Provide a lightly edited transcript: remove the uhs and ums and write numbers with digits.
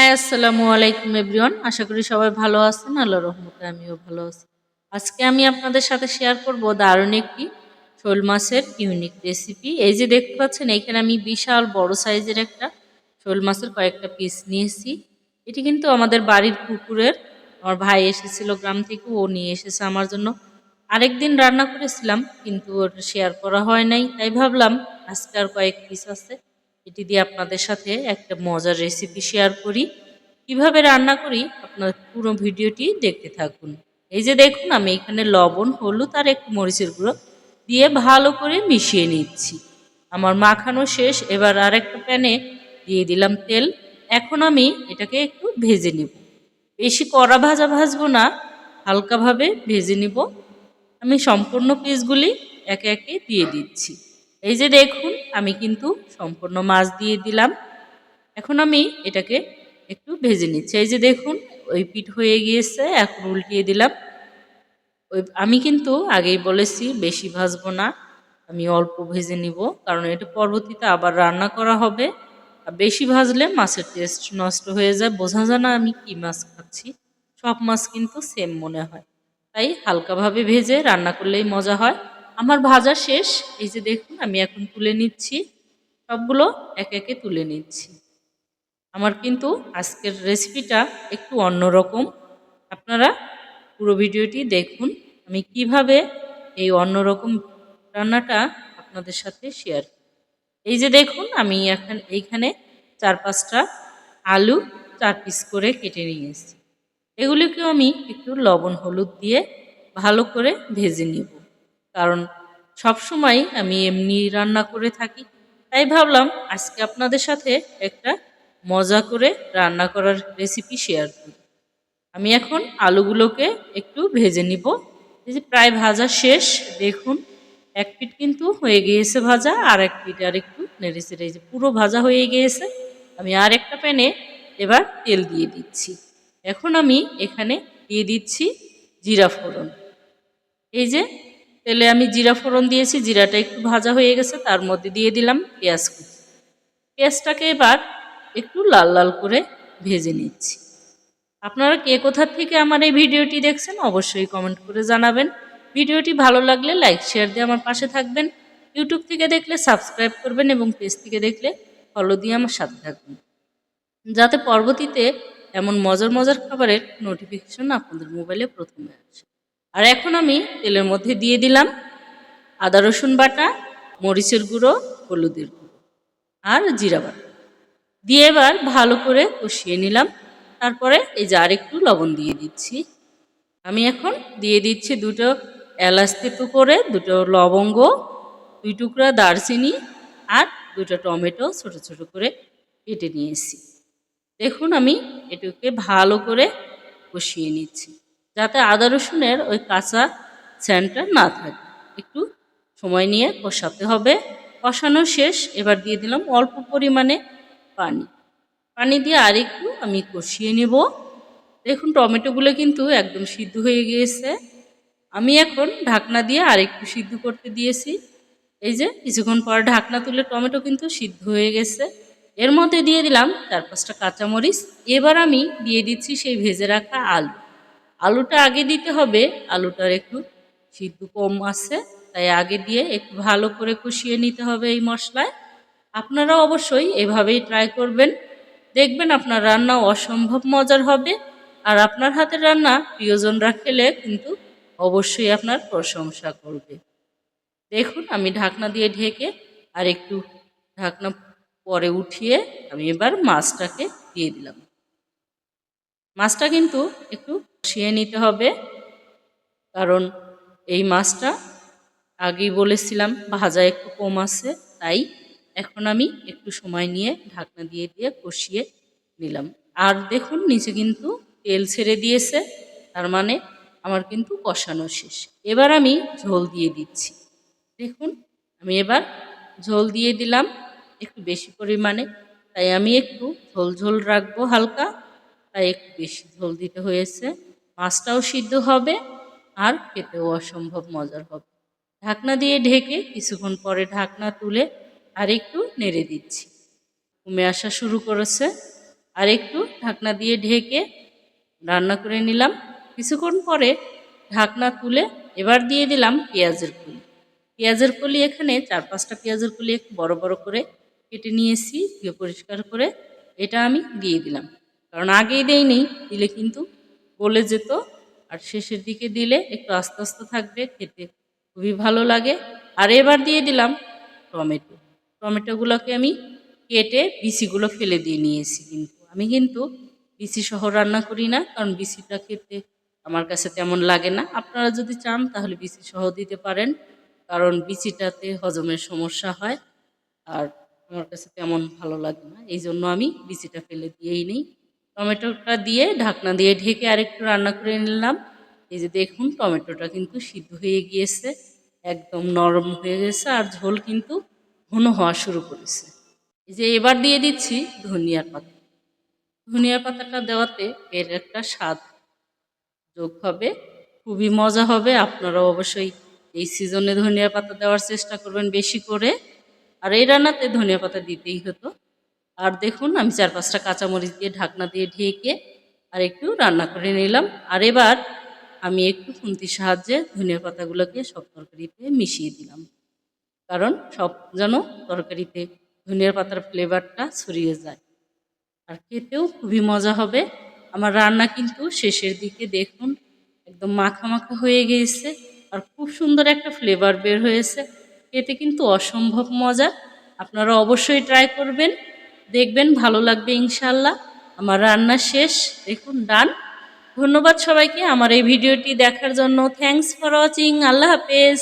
High, আসসালামু আলাইকুম everyone. আশা করি সবাই ভালো আছেন। আল্লাহর রহমতে আমিও ভালো আছি। আজকে আমি আপনাদের সাথে শেয়ার করব দারুণ একটি শোল মাছের ইউনিক রেসিপি। এই যে দেখতে পাচ্ছেন, এখানে আমি বিশাল বড় সাইজের একটা শোল মাছের কয়েকটা পিস নিয়েছি। এটি কিন্তু আমাদের বাড়ির পুকুরের। আমার ভাই এসেছিল গ্রাম থেকে, ও নিয়ে এসেছে আমার জন্য। আরেকদিন রান্না করেছিলাম কিন্তু ওটা শেয়ার করা হয় নাই, তাই ভাবলাম আজকে আর কয়েক পিস আছে, এটি দিয়ে আপনাদের সাথে একটা মজার রেসিপি শেয়ার করি। কিভাবে রান্না করি আপনার পুরো ভিডিওটি দেখতে থাকুন। এই যে দেখুন, আমি এখানে লবণ, হলুদ আর একটু মরিচের গুঁড়ো দিয়ে ভালো করে মিশিয়ে নিচ্ছি। আমার মাখানো শেষ। এবার আর একটা প্যানে দিয়ে দিলাম তেল। এখন আমি এটাকে একটু ভেজে নিব। বেশি কড়া ভাজা ভাজবো না, হালকাভাবে ভেজে নিব। আমি সম্পূর্ণ পিসগুলি একে একে দিয়ে দিচ্ছি। এই যে দেখুন, আমি কিন্তু সম্পূর্ণ মাছ দিয়ে দিলাম। এখন আমি এটাকে একটু ভেজে নিচ্ছি। এই যে দেখুন, ওই পিঠ হয়ে গিয়েছে, এখন উল্টিয়ে দিলাম। আমি কিন্তু আগেই বলেছি বেশি ভাজবো না, আমি অল্প ভেজে নিব, কারণ এটা পরবর্তীতে আবার রান্না করা হবে। আর বেশি ভাজলে মাছের টেস্ট নষ্ট হয়ে যায়, বোঝা যায় না আমি কি মাছ খাচ্ছি। সব মাছ কিন্তু সেম মনে হয়, তাই হালকাভাবে ভেজে রান্না করলেই মজা হয়। আমার ভাজা শেষ। এই যে দেখুন, আমি এখন তুলে নিচ্ছি, সবগুলো একে একে তুলে নিচ্ছি। আমার কিন্তু আজকের রেসিপিটা একটু অন্যরকম। আপনারা পুরো ভিডিওটি দেখুন, আমি কিভাবে এই অন্যরকম রান্নাটা আপনাদের সাথে শেয়ার করি। এই যে দেখুন, আমি এখন এইখানে 4-5টা আলু 4 পিস করে কেটে নিয়েছি। এগুলিকেও আমি একটু লবণ হলুদ দিয়ে ভালো করে ভেজে নিব, কারণ সবসময় আমি এমনি রান্না করে থাকি, তাই ভাবলাম আজকে আপনাদের সাথে একটা মজা করে রান্না করার রেসিপি শেয়ার করি। আমি এখন আলুগুলোকে একটু ভেজে নিব। এই যে প্রায় ভাজা শেষ। দেখুন, এক পিঠ কিন্তু হয়ে গিয়েছে ভাজা, আর এক পিঠ আর একটু নেড়েচেড়ে, এই যে পুরো ভাজা হয়ে গিয়েছে। আমি আর একটা প্যানে এবার তেল দিয়ে দিচ্ছি। এখন আমি এখানে দিয়ে দিচ্ছি জিরা ফোড়ন। এই যে তেলে আমি জিরা ফোড়ন দিয়েছি, জিরাটা একটু ভাজা হয়ে গেছে, তার মধ্যে দিয়ে দিলাম পেঁয়াজ কুচি। পেঁয়াজটাকে এবার একটু লাল লাল করে ভেজে নিচ্ছি। আপনারা কে কোথা থেকে আমার এই ভিডিওটি দেখছেন অবশ্যই কমেন্ট করে জানাবেন। ভিডিওটি ভালো লাগলে লাইক শেয়ার দিয়ে আমার পাশে থাকবেন। ইউটিউব থেকে দেখলে সাবস্ক্রাইব করবেন এবং পেজ থেকে দেখলে ফলো দিয়ে আমার সাথে থাকবেন, যাতে পরবর্তীতে এমন মজার মজার খাবারের নোটিফিকেশন আপনাদের মোবাইলে প্রথমে আসে। আর এখন আমি তেলের মধ্যে দিয়ে দিলাম আদা রসুন বাটা, মরিচের গুঁড়ো, হলুদের গুঁড়ো আর জিরা বাটা দিয়ে এবার ভালো করে কষিয়ে নিলাম। তারপরে এই যে আরেকটু লবণ দিয়ে দিচ্ছি। আমি এখন দিয়ে দিচ্ছি 2টো এলাচ তেতো করে, 2টো লবঙ্গ, 2 টুকরা দারচিনি আর 2টা টমেটো ছোট ছোট করে কেটে নিয়েছি। দেখুন, আমি এটাকে ভালো করে কষিয়ে নিচ্ছি, যাতে আদা রসুনের ওই কাঁচা স্যান্টটা না থাকে। একটু সময় নিয়ে কষাতে হবে। কষানো শেষ। এবার দিয়ে দিলাম অল্প পরিমাণে পানি। পানি দিয়ে আরেকটু আমি কষিয়ে নেব। দেখুন, টমেটোগুলো কিন্তু একদম সিদ্ধ হয়ে গিয়েছে। আমি এখন ঢাকনা দিয়ে আরেকটু সিদ্ধ করতে দিয়েছি। এই যে কিছুক্ষণ পর ঢাকনা তুলে টমেটো কিন্তু সিদ্ধ হয়ে গেছে। এর মধ্যে দিয়ে দিলাম 4-5টা কাঁচামরিচ। এবার আমি দিয়ে দিচ্ছি সেই ভেজে রাখা আলু। আলুটা আগে দিতে হবে, আলুটার একটু সিদ্ধ কম আছে, তাই আগে দিয়ে একটু ভালো করে কষিয়ে নিতে হবে এই মশলায়। আপনারা অবশ্যই এভাবেই ট্রাই করবেন, দেখবেন আপনার রান্না অসম্ভব মজার হবে। আর আপনার হাতের রান্না প্রিয়জনরা খেলে কিন্তু অবশ্যই আপনার প্রশংসা করবে। দেখুন, আমি ঢাকনা দিয়ে ঢেকে আর একটু ঢাকনা পরে উঠিয়ে আমি এবার মাছটাকে দিয়ে দিলাম। মাছটা কিন্তু একটু কষিয়ে নিতে হবে, কারণ এই মাছটা আগেই বলেছিলাম ভাজা একটু কম আছে, তাই এখন আমি একটু সময় নিয়ে ঢাকনা দিয়ে দিয়ে কষিয়ে নিলাম। আর দেখুন, নিচে কিন্তু তেল ছেড়ে দিয়েছে, তার মানে আমার কিন্তু কষানো শেষ। এবার আমি ঝোল দিয়ে দিচ্ছি। দেখুন, আমি এবার ঝোল দিয়ে দিলাম একটু বেশি পরিমাণে, তাই আমি একটু ঝোল ঝোল রাখবো হালকা, তাই একটু বেশি ঝোল দিতে হয়েছে। মাছটাও সিদ্ধ হবে আর খেতেও অসম্ভব মজার হবে। ঢাকনা দিয়ে ঢেকে কিছুক্ষণ পরে ঢাকনা তুলে আর একটু নেড়ে দিচ্ছি। কমে আসা শুরু করেছে, আর একটু ঢাকনা দিয়ে ঢেকে রান্না করে নিলাম। কিছুক্ষণ পরে ঢাকনা তুলে এবার দিয়ে দিলাম পেঁয়াজের কলি। পেঁয়াজের কলি এখানে 4-5টা পেঁয়াজের কলি একটু বড় বড় করে কেটে নিয়েছি, ধুয়ে পরিষ্কার করে এটা আমি দিয়ে দিলাম। কারণ আগেই দেইনি, দিলে কিন্তু গলে যেত, আর শেষের দিকে দিলে একটু আস্তে আস্তে থাকবে, খেতে খুবই ভালো লাগে। আর এবার দিয়ে দিলাম টমেটো। টমেটোগুলোকে আমি কেটে বিচিগুলো ফেলে দিয়ে নিয়েছি। আমি কিন্তু বিচি সহ রান্না করি না, কারণ বিচিটা খেতে আমার কাছে তেমন লাগে না। আপনারা যদি চান তাহলে বিচি সহ দিতে পারেন, কারণ বিচিটাতে হজমের সমস্যা হয়, আর আমার কাছে তেমন ভালো লাগে না, এই জন্য আমি বিচিটা ফেলে দিয়েই নিই। টমেটোটা দিয়ে ঢাকনা দিয়ে ঢেকে আরেকটু রান্না করে নিলাম। এই যে দেখুন টমেটোটা কিন্তু সিদ্ধ হয়ে গিয়েছে, একদম নরম হয়ে গেছে, আর ঝোল কিন্তু ঘন হওয়া শুরু করেছে। এই যে এবার দিয়ে দিচ্ছি ধনিয়ার পাতা। ধনিয়ার পাতাটা দেওয়াতে এর একটা স্বাদ যোগ হবে, খুবই মজা হবে। আপনারা অবশ্যই এই সিজনে ধনিয়া পাতা দেওয়ার চেষ্টা করবেন বেশি করে, আর এই রান্নাতে ধনিয়া পাতা দিতেই হতো। আর দেখুন আমি 4-5টা কাঁচামরিচ দিয়ে ঢাকনা দিয়ে ঢেকে আর একটু রান্না করে নিলাম। আর এবার আমি একটু খুন্তির সাহায্যে ধনিয়া পাতাগুলোকে সব তরকারিতে মিশিয়ে দিলাম, কারণ সব যেন তরকারিতে ধনিয়ার পাতার ফ্লেভারটা ছড়িয়ে যায়, আর খেতেও খুবই মজা হবে। আমার রান্না কিন্তু শেষের দিকে দেখুন একদম মাখা মাখা হয়ে গিয়েছে, আর খুব সুন্দর একটা ফ্লেভার বের হয়েছে, খেতে কিন্তু অসম্ভব মজা। আপনারা অবশ্যই ট্রাই করবেন, দেখবেন ভালো লাগবে ইনশাল্লাহ। আমার রান্না শেষ, দেখুন ডান। ধন্যবাদ সবাইকে আমার এই ভিডিওটি দেখার জন্য। Thanks for watching. আল্লাহ হাফেজ।